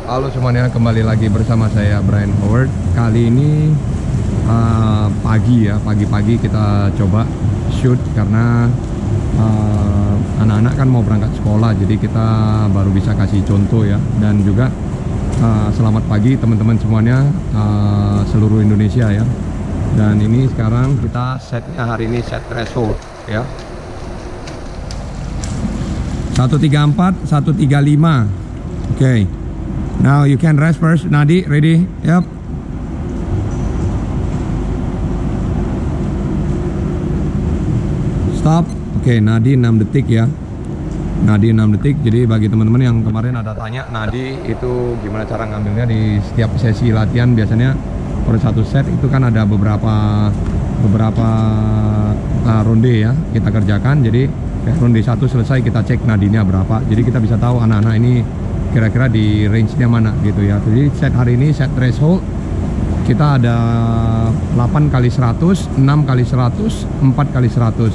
Halo semuanya, kembali lagi bersama saya Brian Howard. Kali ini pagi-pagi kita coba shoot karena anak-anak kan mau berangkat sekolah, jadi kita baru bisa kasih contoh ya. Dan juga selamat pagi teman-teman semuanya, seluruh Indonesia ya. Dan ini sekarang kita setnya hari ini set threshold ya, 134, 135. Okay. Now you can rest first. Nadi, ready? Yep. Stop. Oke, Nadi 6 detik ya. Nadi 6 detik. Jadi bagi teman-teman yang kemarin ada tanya Nadi itu gimana cara ngambilnya di setiap sesi latihan, biasanya per satu set itu kan ada beberapa ronde ya kita kerjakan. Jadi ronde 1 selesai kita cek nadinya berapa. Jadi kita bisa tahu anak-anak ini kira-kira di range-nya mana gitu ya. Jadi set hari ini set threshold kita ada 8 kali 100, 6 kali 100, 4 kali 100.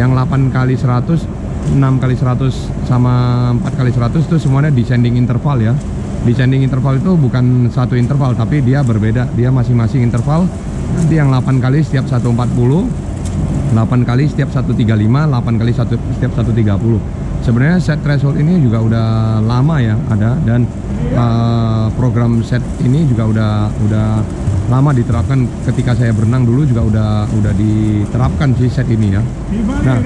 Yang 8 kali 100, 6 kali 100 sama 4 kali 100 itu semuanya descending interval ya. Descending interval itu bukan satu interval tapi dia berbeda, dia masing-masing interval. Nanti yang 8 kali setiap 140, 8 kali setiap 135, 8 kali setiap 130. Sebenarnya set threshold ini juga udah lama ya ada, dan program set ini juga udah lama diterapkan. Ketika saya berenang dulu juga udah diterapkan sih set ini ya. Nah,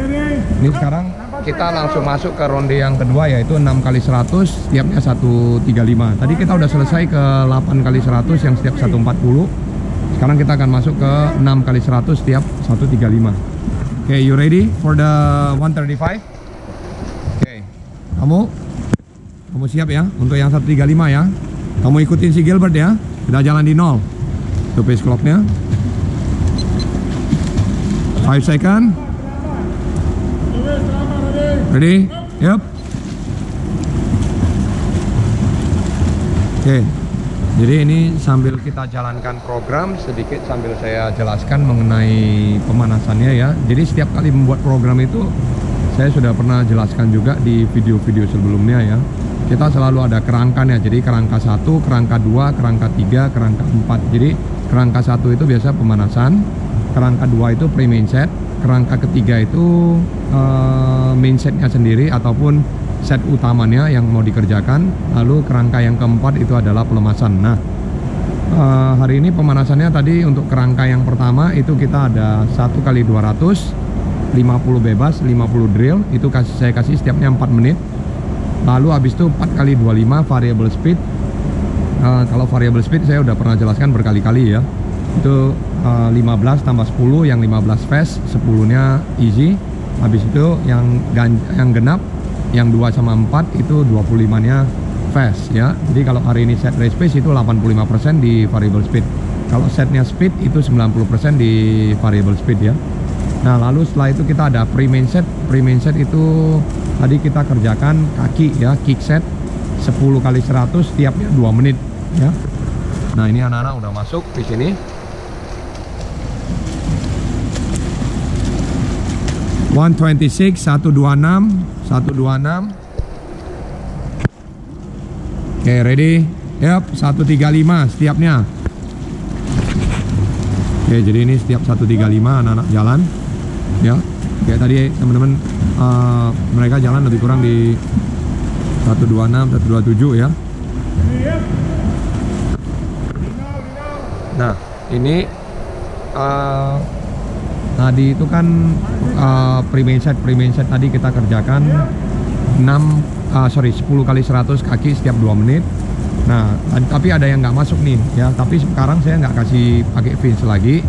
ini sekarang kita langsung masuk ke ronde yang kedua, yaitu 6 kali 100 setiapnya 135. Tadi kita udah selesai ke 8 kali 100 yang setiap 140. Sekarang kita akan masuk ke 6 kali 100 setiap 135. Okay, you ready for the 135? Kamu siap ya untuk yang 135 ya. Kamu ikutin si Gilbert ya. Kita jalan di 0. Itu pace clocknya. 5 second. Ready? Yep. Oke. Jadi ini sambil kita jalankan program, sedikit sambil saya jelaskan mengenai pemanasannya ya. Jadi setiap kali membuat program itu saya sudah pernah jelaskan juga di video-video sebelumnya ya. Kita selalu ada kerangkanya. Jadi kerangka 1, kerangka 2, kerangka 3, kerangka 4. Jadi kerangka 1 itu biasa pemanasan, kerangka 2 itu pre-main set, kerangka ketiga itu main setnya sendiri ataupun set utamanya yang mau dikerjakan. Lalu kerangka yang keempat itu adalah pelemasan. Nah, hari ini pemanasannya tadi untuk kerangka yang pertama itu kita ada 1 kali 200, 50 bebas, 50 drill, itu saya kasih setiapnya 4 menit. Lalu habis itu 4 kali 25 variable speed. Kalau variable speed saya udah pernah jelaskan berkali-kali ya. Itu 15 tambah 10, yang 15 fast, 10-nya easy. Habis itu yang genap, yang 2 sama 4 itu 25-nya fast ya. Jadi kalau hari ini set race pace itu 85% di variable speed. Kalau setnya speed itu 90% di variable speed ya. Nah, lalu setelah itu kita ada pre-main set. Pre-main set itu tadi kita kerjakan kaki ya, kick set 10 kali 100 setiapnya 2 menit ya. Nah, ini anak-anak udah masuk di sini. (126), 126. Oke, ready? Yap, 135 setiapnya. Oke, jadi ini setiap 135 anak-anak jalan ya. Kayak tadi teman-teman mereka jalan lebih kurang di 126, 127 ya. Nah, ini tadi itu kan pre-main set tadi kita kerjakan 10 kali 100 kaki setiap 2 menit. Nah, tapi ada yang nggak masuk nih ya. Tapi sekarang saya nggak kasih pakai fins lagi.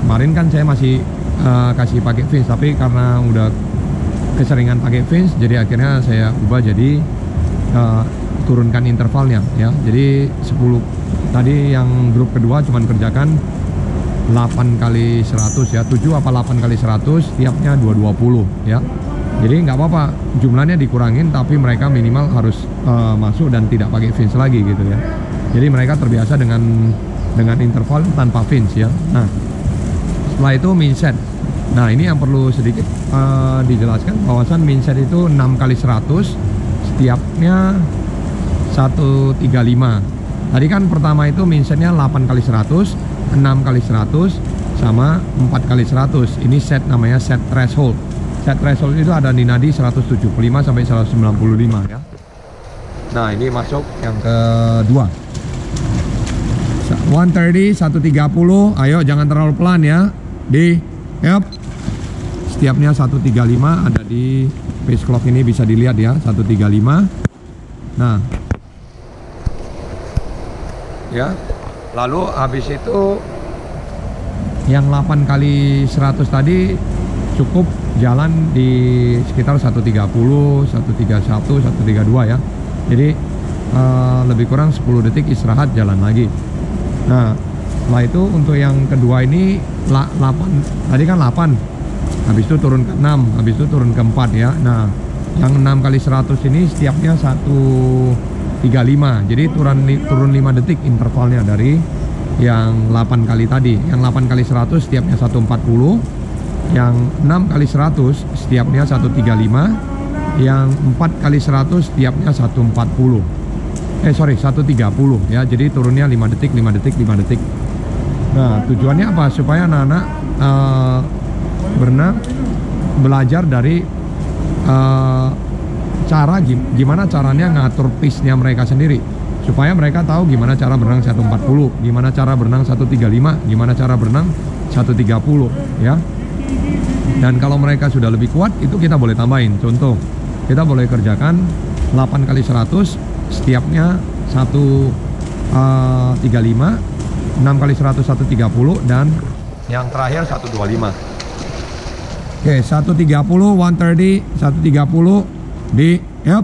Kemarin kan saya masih kasih pakai fins, tapi karena udah keseringan pakai fins, jadi akhirnya saya ubah jadi turunkan intervalnya ya. Jadi 10 tadi yang grup kedua cuman kerjakan 8 kali 100 ya, 7 apa 8 kali 100 tiapnya 220 ya. Jadi nggak apa-apa jumlahnya dikurangin, tapi mereka minimal harus masuk dan tidak pakai fins lagi gitu ya. Jadi mereka terbiasa dengan interval tanpa fins ya. Nah, setelah itu main set. Nah, ini yang perlu sedikit dijelaskan bahwasan main set itu 6 kali 100 setiapnya 135. Tadi kan pertama itu min setnya 8 kali 100, 6 kali 100, sama 4 kali 100. Ini set namanya set threshold. Set threshold itu ada di nadi 175 sampai 195 ya. Nah, ini masuk yang kedua. 130, 130. Ayo jangan terlalu pelan ya. Yep. Setiapnya 135 ada di pace clock ini, bisa dilihat ya, 135. Nah. Ya. Lalu habis itu yang 8 kali 100 tadi cukup jalan di sekitar 130, 131, 132 ya. Jadi lebih kurang 10 detik istirahat, jalan lagi. Nah, setelah itu untuk yang kedua ini 8, tadi kan 8, habis itu turun ke 6, habis itu turun ke 4 ya. Nah, yang 6 kali 100 ini setiapnya 135, jadi turun 5 detik intervalnya dari yang 8 kali tadi. Yang 8 kali 100 setiapnya 140, yang 6 kali 100 setiapnya 135, yang 4 kali 100 setiapnya 140. 130 ya, jadi turunnya 5 detik, 5 detik, 5 detik. Nah, tujuannya apa? Supaya anak-anak berenang belajar dari gimana caranya ngatur pace-nya mereka sendiri, supaya mereka tahu gimana cara berenang 140, gimana cara berenang 135, gimana cara berenang 130 ya. Dan kalau mereka sudah lebih kuat, itu kita boleh tambahin. Contoh, kita boleh kerjakan 8 kali 100 setiapnya 135, 6 kali 100 130, dan yang terakhir 125. Oke, 130, 130, 130 di yep.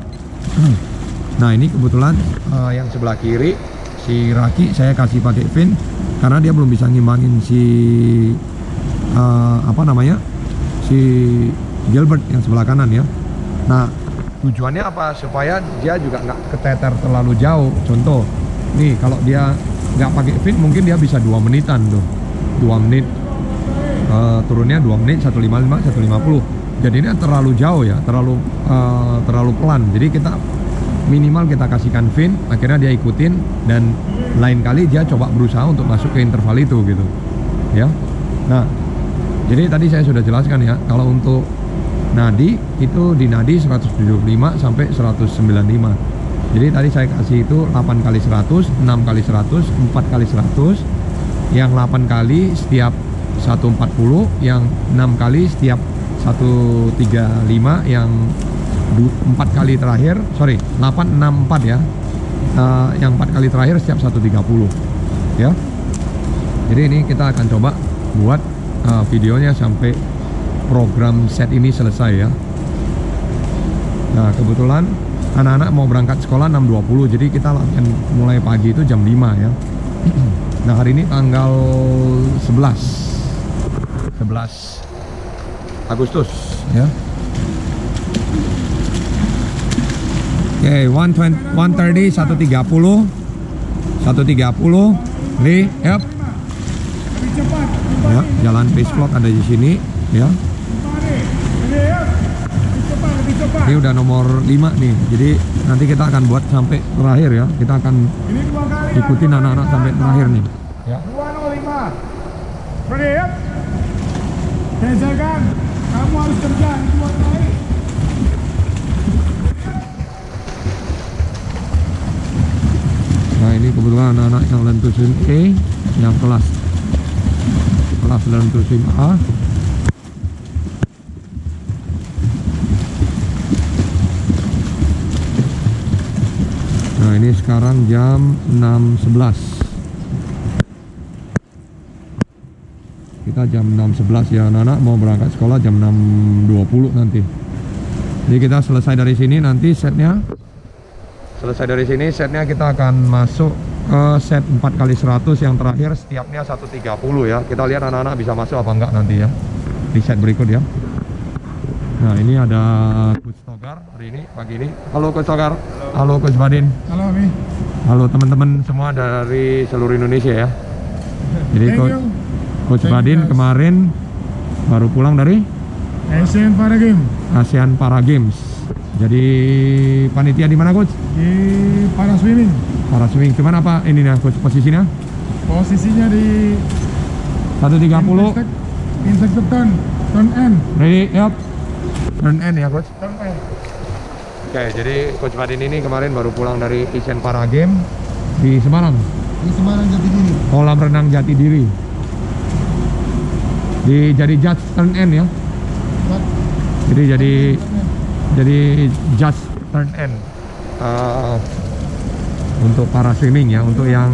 Nah, ini kebetulan yang sebelah kiri si Raki saya kasih pakai fin karena dia belum bisa ngimbangin si si Gilbert yang sebelah kanan ya. Nah, tujuannya apa? Supaya dia juga nggak keteter terlalu jauh. Contoh, nih kalau dia nggak pakai fin mungkin dia bisa 2 menitan tuh, 2 menit turunnya 2 menit, 155, 150. Jadi ini terlalu jauh ya, terlalu pelan. Jadi kita minimal kita kasihkan fin, akhirnya dia ikutin, dan lain kali dia coba berusaha untuk masuk ke interval itu gitu ya. Nah, jadi tadi saya sudah jelaskan ya, kalau untuk nadi itu di nadi 175 sampai 195. Jadi tadi saya kasih itu 8 kali 100, 6 kali 100, 4 kali 100, yang 8 kali setiap 140, yang 6 kali setiap 135, yang 4 kali terakhir, 8, 6, 4 ya, yang 4 kali terakhir setiap 130 ya. Jadi ini kita akan coba buat videonya sampai program set ini selesai ya. Nah, kebetulan anak-anak mau berangkat sekolah 6.20, jadi kita latihan mulai pagi itu jam 5 ya. Nah, hari ini tanggal 11 Agustus ya. Oke, 130, 130, 130, yep. Ya, jalan pace clock ada di sini ya. Ini udah nomor 5 nih. Jadi nanti kita akan buat sampai terakhir ya. Kita akan ikutin anak-anak sampai terakhir nih. Ya. 205. Ready? Geserkan. Kamu harus kerja buat naik. Nah, ini kebetulan anak-anak yang learn to swim A, yang kelas learn to swim A. Nah, ini sekarang jam 6.11. Kita jam 6.11 ya, anak-anak mau berangkat sekolah jam 6.20 nanti. Jadi kita selesai dari sini, nanti setnya kita akan masuk ke set 4 kali 100 yang terakhir, setiapnya 130 ya. Kita lihat anak-anak bisa masuk apa enggak nanti ya di set berikut ya. Nah, ini ada Coach Togar hari ini, pagi ini. Halo Coach Togar. Halo Coach Badin. Halo Mi. Halo teman-teman semua dari seluruh Indonesia ya. Jadi Coach Badin kemarin baru pulang dari ASEAN Para Games. ASEAN Para Games. Jadi panitia di mana coach? Di para swimming. Para swimming. Cuman apa ini nih coach posisinya? Posisinya di 130. Insect turn end. Ready? Yap. Turn end ya coach. Turn end. Oke, jadi coach Fadin ini kemarin baru pulang dari Asian Para Games di Semarang. Di Semarang Jatidiri. Kolam renang Jatidiri. Jadi judge turn end ya. Jadi just turn end untuk para swimming ya, untuk yang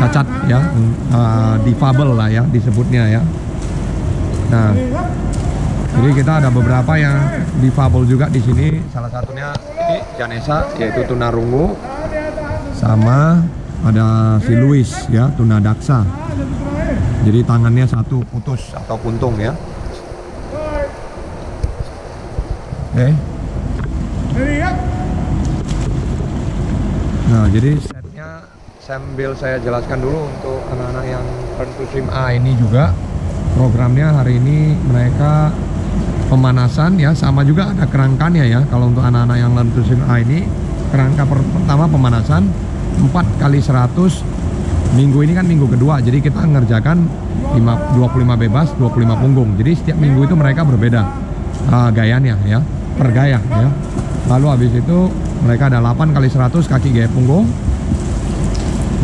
cacat ya, difabel lah ya disebutnya ya. Nah, jadi kita ada beberapa yang difabel juga di sini. Salah satunya ini Janesa, yaitu tunarungu, sama ada si Luis ya, tunadaksa. Jadi tangannya satu putus atau puntung ya. Oke. Nah, jadi setnya sambil saya jelaskan dulu untuk anak-anak yang Learn to Swim A ini juga. Programnya hari ini mereka pemanasan ya, sama juga ada kerangkanya ya. Kalau untuk anak-anak yang Learn to Swim A ini, kerangka pertama pemanasan 4 kali 100. Minggu ini kan minggu kedua, jadi kita ngerjakan 25 bebas, 25 punggung. Jadi setiap minggu itu mereka berbeda gayanya ya, per gaya ya. Lalu habis itu mereka ada 8 kali 100 kaki gaya punggung.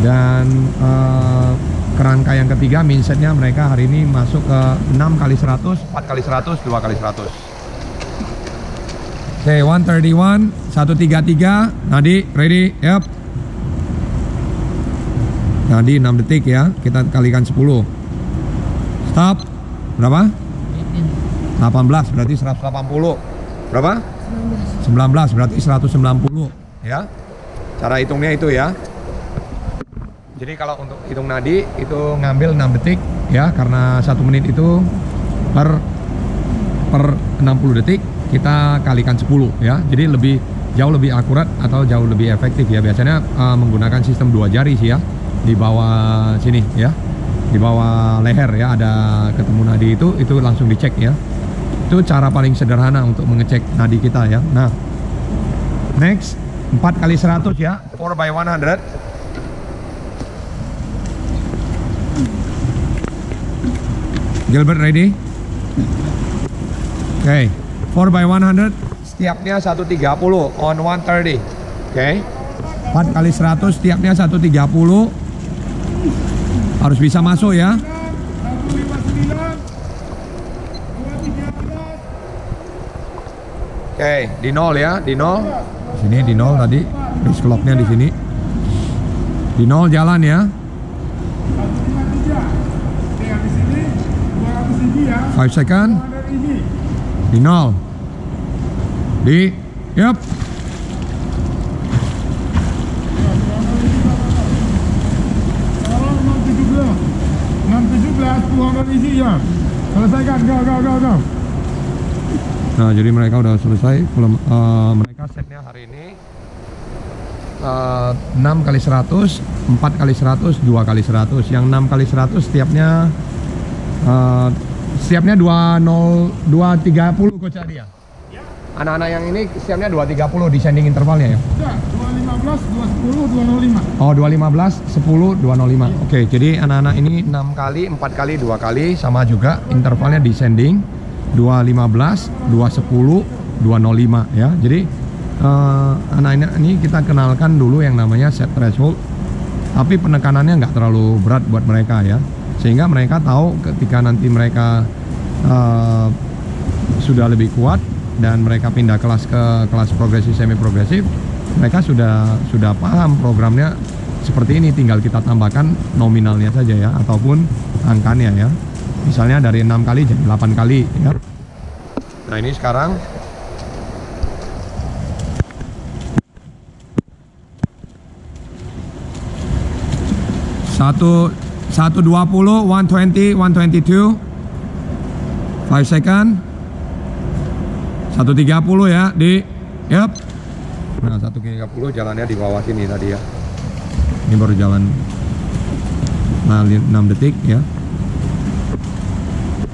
Dan kerangka yang ketiga mindsetnya mereka hari ini masuk ke 6 kali 100, 4 kali 100, 2 kali 100. Oke, 131, 133. Nadi, ready? Yep. Nadi 6 detik ya, kita kalikan 10. Stop. Berapa? 18, berarti 180. Berapa? 19, berarti 190 ya. Cara hitungnya itu ya. Jadi kalau untuk hitung nadi itu ngambil 6 detik ya, karena 1 menit itu per 60 detik kita kalikan 10 ya. Jadi jauh lebih akurat atau jauh lebih efektif ya. Biasanya menggunakan sistem 2 jari sih ya. Di bawah sini ya, di bawah leher ya, ada ketemu nadi itu langsung dicek ya. Itu cara paling sederhana untuk mengecek nadi kita ya. Nah, next 4 kali 100 ya, 4 by 100. Gilbert ready? Oke, 4 by 100 setiapnya 130 on 130. Oke, 4 kali 100 setiapnya 130. Harus bisa masuk ya. Oke, di nol ya, di nol. Sini di nol tadi, wrist clocknya di sini. Di nol jalan ya. 5 second. Di nol. Yep. Ya. Selesaikan, go. Nah, jadi mereka udah selesai. Mereka setnya hari ini 6 kali 100, 4 kali 100, 2 kali 100. Yang 6 kali 100 setiapnya 230 Coach Adi ya? Anak-anak yang ini setiapnya 230 descending intervalnya ya? 215, 210, 205. Oh, 215, 10, 205. Oke, jadi anak-anak ini 6 kali, 4 kali, 2 kali sama juga intervalnya descending 215, 210, 205 ya. Jadi anak-anak ini kita kenalkan dulu yang namanya set threshold. Tapi penekanannya nggak terlalu berat buat mereka ya. Sehingga mereka tahu ketika nanti mereka sudah lebih kuat dan mereka pindah kelas ke kelas progresif semi progresif, mereka sudah paham programnya seperti ini, tinggal kita tambahkan nominalnya saja ya, ataupun angkanya ya. Misalnya dari 6 kali jadi 8 kali ya. Nah, ini sekarang satu 120, 120, 122, 5 second, 130 ya, yep. Nah, 130 jalannya di bawah sini tadi ya. Ini baru jalan 6 detik ya.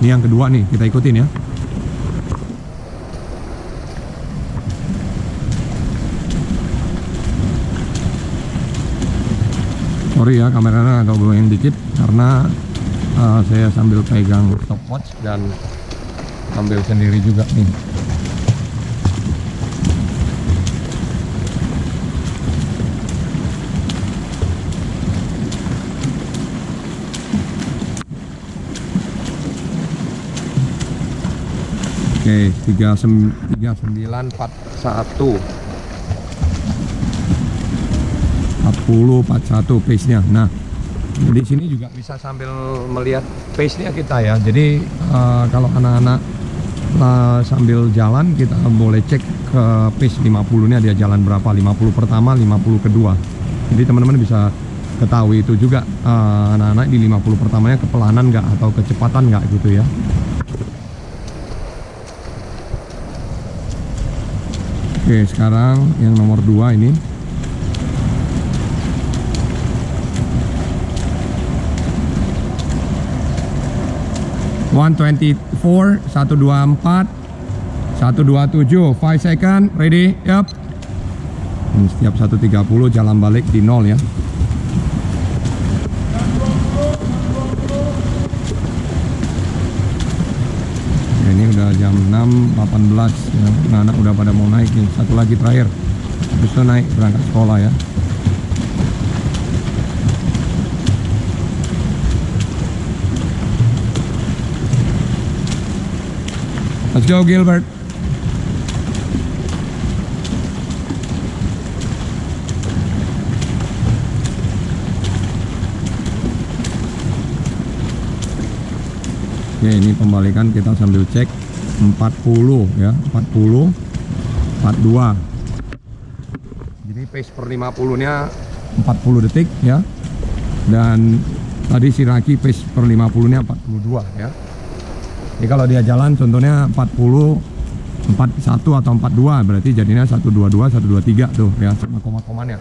Ini yang kedua nih, kita ikutin ya. Sorry ya, kameranya agak goyang dikit karena saya sambil pegang stopwatch dan ambil sendiri juga nih. Oke, 3941 4041 pace-nya. Nah, di sini juga bisa sambil melihat pace-nya kita ya. Jadi kalau anak-anak sambil jalan kita boleh cek ke pace 50-nya dia jalan berapa, 50 pertama, 50 kedua. Jadi teman-teman bisa ketahui itu juga anak-anak di 50 pertamanya kepelanan nggak atau kecepatan nggak gitu ya. Oke, sekarang yang nomor 2 ini. (124) 124 127 5 second ready yup. Setiap 130 jalan balik di 0 ya. Ini udah jam 6.18 ya. Anak-anak udah pada mau naik nih. Satu lagi terakhir habis itu naik berangkat sekolah ya. Let's go Gilbert. Oke, ini pembalikan kita sambil cek 40 ya, 40 42. Jadi pace per 50 nya 40 detik ya. Dan tadi si Raki pace per 50 nya 42 ya. Jadi kalau dia jalan contohnya 40 41 atau 42 berarti jadinya 122 123 tuh ya sama koma-komanya.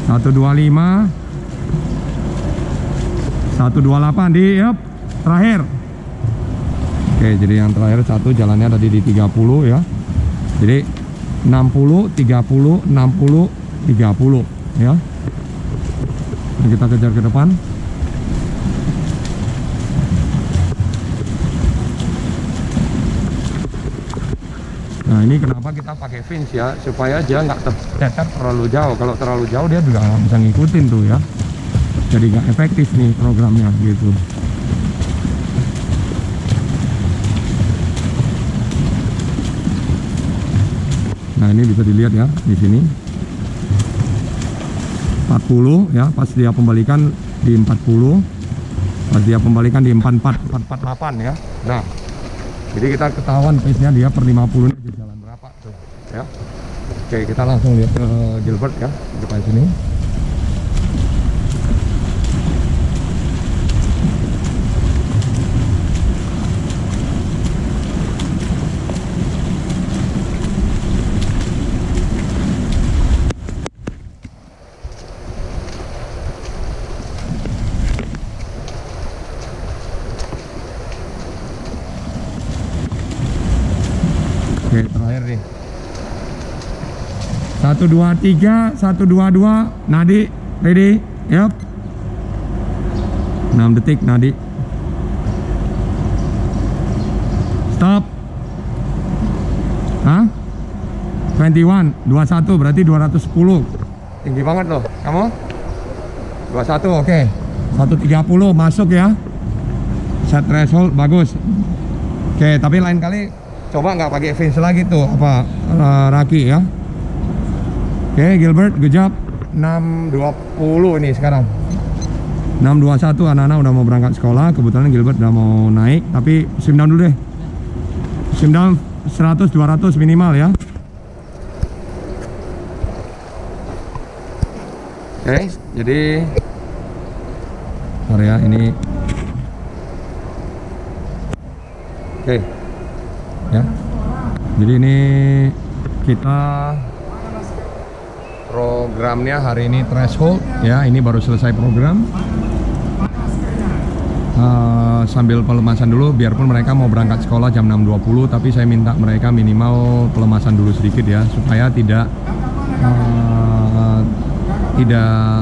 (125) 128 di yup, terakhir. Oke, jadi yang terakhir satu jalannya tadi di 30 ya. Jadi 60 30 60 30 ya. Nah, kita kejar ke depan. Nah, ini kenapa kita pakai fins ya, supaya dia nggak teter terlalu jauh. Kalau terlalu jauh dia juga nggak bisa ngikutin tuh ya. Jadi nggak efektif nih programnya gitu. Nah, ini bisa dilihat ya di sini 40 ya, pas dia pembalikan di 40, pas dia pembalikan di 44 448 ya. Nah, jadi kita ketahuan pace-nya dia per 50 di jalan berapa tuh ya. Oke, kita langsung lihat ke Gilbert ya, di depan sini. Oke, terakhir nih 123 122 Nadi ready yup. 6 detik Nadi stop. Hah? 21 21 berarti 210. Tinggi banget loh kamu. 21 oke. 130 masuk ya. Set threshold bagus. Oke, tapi lain kali coba nggak pakai fins lagi tuh apa Raki ya. Oke, Gilbert good job. 6.20 ini sekarang 6.21 anak-anak udah mau berangkat sekolah. Kebetulan Gilbert udah mau naik, tapi sim down dulu deh. Sim down 100 200 minimal ya. Oke, jadi sorry ya ini. Oke ya. Jadi ini kita programnya hari ini threshold ya, ini baru selesai program. Sambil pelemasan dulu, biarpun mereka mau berangkat sekolah jam 6.20, tapi saya minta mereka minimal pelemasan dulu sedikit ya, supaya tidak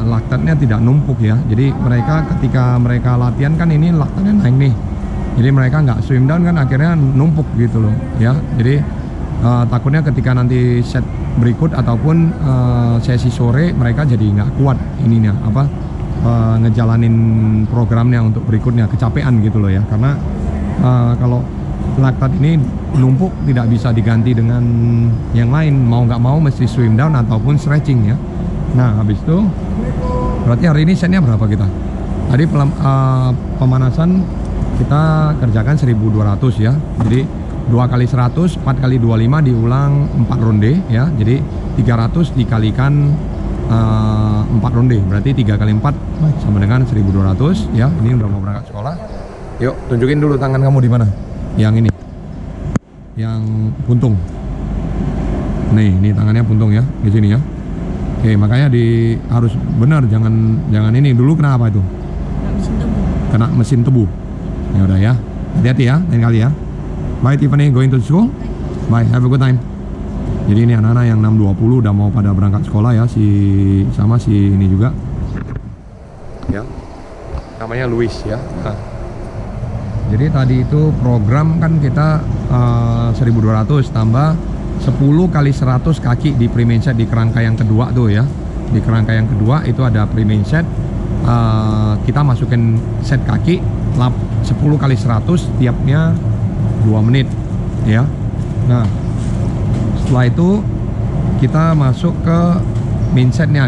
laktatnya tidak numpuk ya. Jadi mereka ketika mereka latihan kan ini laktatnya naik nih, jadi mereka nggak swim down kan, akhirnya numpuk gitu loh ya. Jadi takutnya ketika nanti set berikut ataupun sesi sore mereka jadi nggak kuat ininya ngejalanin programnya untuk berikutnya, kecapean gitu loh ya. Karena kalau laktat ini numpuk tidak bisa diganti dengan yang lain, mau nggak mau mesti swim down ataupun stretching ya. Nah habis itu berarti hari ini setnya berapa kita? Tadi pemanasan kita kerjakan 1200 ya, jadi 2 kali 100, 4 kali 25 diulang 4 ronde ya, jadi 300 dikalikan 4 ronde, berarti 3 kali 4 sama dengan 1200 ya. Ini udah mau berangkat sekolah. Yuk tunjukin dulu tangan kamu di mana, yang ini, yang puntung. Ini tangannya puntung ya, di sini ya. Oke, makanya harus benar, jangan ini dulu. Kenapa itu? Kena mesin tebu. Ya udah ya, hati-hati ya lain kali ya. Bye Tiffany, going to school. Bye, have a good time. Jadi ini anak-anak yang 6.20 udah mau pada berangkat sekolah ya, sama si ini juga ya, namanya Luis ya. Nah, jadi tadi itu program kan kita 1200 tambah 10 kali 100 kaki di pre-main set, di kerangka yang kedua tuh ya. Di kerangka yang kedua itu ada pre-main set, kita masukin set kaki 10 kali 100, tiapnya 2 menit ya. Nah setelah itu kita masuk ke main setnya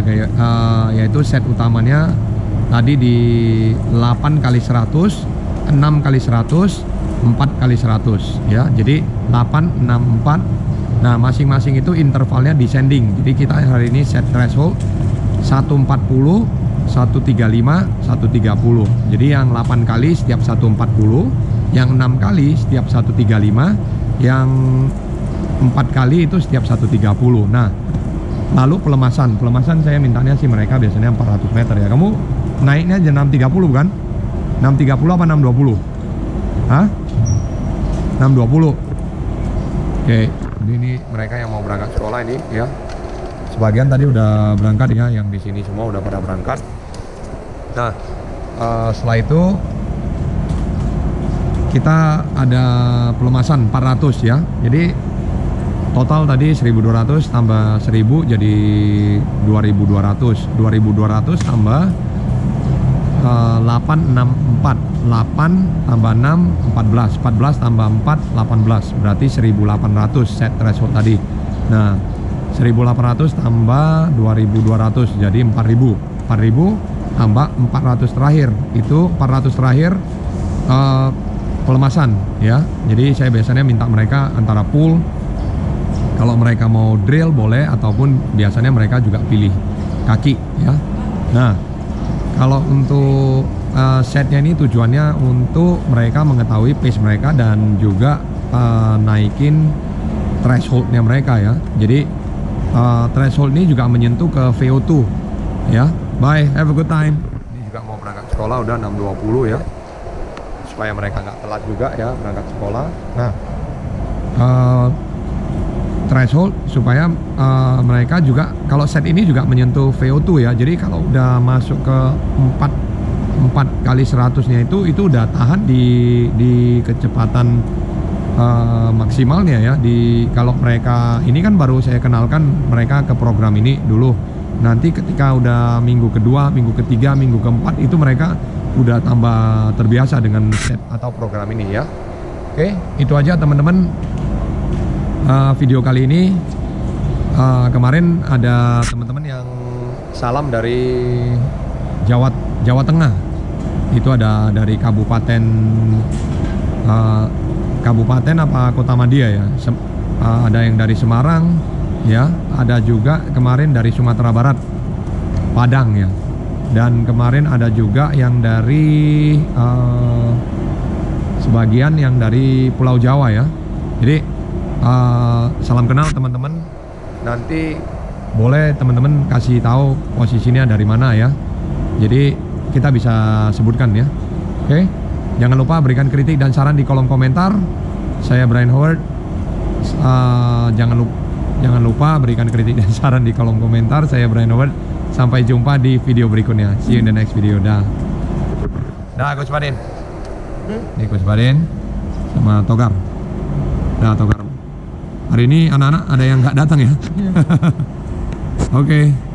yaitu set utamanya tadi di 8 kali 100, 6 kali 100, 4 kali 100 ya. Jadi 8, 6, 4. Nah masing-masing itu intervalnya descending. Jadi kita hari ini set threshold 140, 135, 130. Jadi yang 8 kali setiap 140, yang 6 kali setiap 135, yang 4 kali itu setiap 130. Nah lalu pelemasan saya mintanya sih mereka biasanya 400 meter ya. Kamu naiknya jam 6.30 kan? 6.30 apa 6.20? Hah? 6.20. Oke, jadi ini mereka yang mau berangkat sekolah ini ya. Sebagian tadi udah berangkat ya, yang di sini semua udah pada berangkat. Nah setelah itu kita ada pelemasan 400 ya. Jadi total tadi 1200 tambah 1000 jadi 2200. 2200 tambah 864. 8 tambah 6 14. 14 tambah 4 18. Berarti 1800 set threshold tadi. Nah 1800 tambah 2200 jadi 4000. 4000 tambah 400 terakhir. Itu 400 terakhir pelemasan ya. Jadi saya biasanya minta mereka antara pull, kalau mereka mau drill boleh, ataupun biasanya mereka juga pilih kaki ya. Nah kalau untuk setnya ini tujuannya untuk mereka mengetahui pace mereka dan juga naikin thresholdnya mereka ya. Jadi threshold ini juga menyentuh ke VO2 ya. Bye, have a good time. Ini juga mau berangkat sekolah, udah 6.20 ya, supaya mereka nggak telat juga ya berangkat sekolah. Nah threshold supaya mereka juga, kalau set ini juga menyentuh VO2 ya. Jadi kalau udah masuk ke 4 kali 100-nya itu udah tahan di kecepatan maksimalnya ya. Kalau mereka ini kan baru saya kenalkan mereka ke program ini dulu. Nanti ketika udah minggu kedua, minggu ketiga, minggu keempat itu mereka udah tambah terbiasa dengan set atau program ini ya. Oke, itu aja teman-teman. Video kali ini kemarin ada teman-teman yang salam dari Jawa Tengah. Itu ada dari kabupaten apa Kota Madia ya. Ada yang dari Semarang ya, ada juga kemarin dari Sumatera Barat, Padang ya. Dan kemarin ada juga yang dari sebagian yang dari Pulau Jawa ya. Jadi salam kenal teman-teman. Nanti boleh teman-teman kasih tahu posisinya dari mana ya. Jadi kita bisa sebutkan ya. Oke. Jangan lupa berikan kritik dan saran di kolom komentar. Saya Brian Howard. Jangan lupa berikan kritik dan saran di kolom komentar. Saya Brian Howard. Sampai jumpa di video berikutnya. See you in the next video. Dah. Dah, Coach Badin. Ini Coach Badin sama Togar. Dah, Togar. Hari ini anak-anak ada yang nggak datang ya. Oke.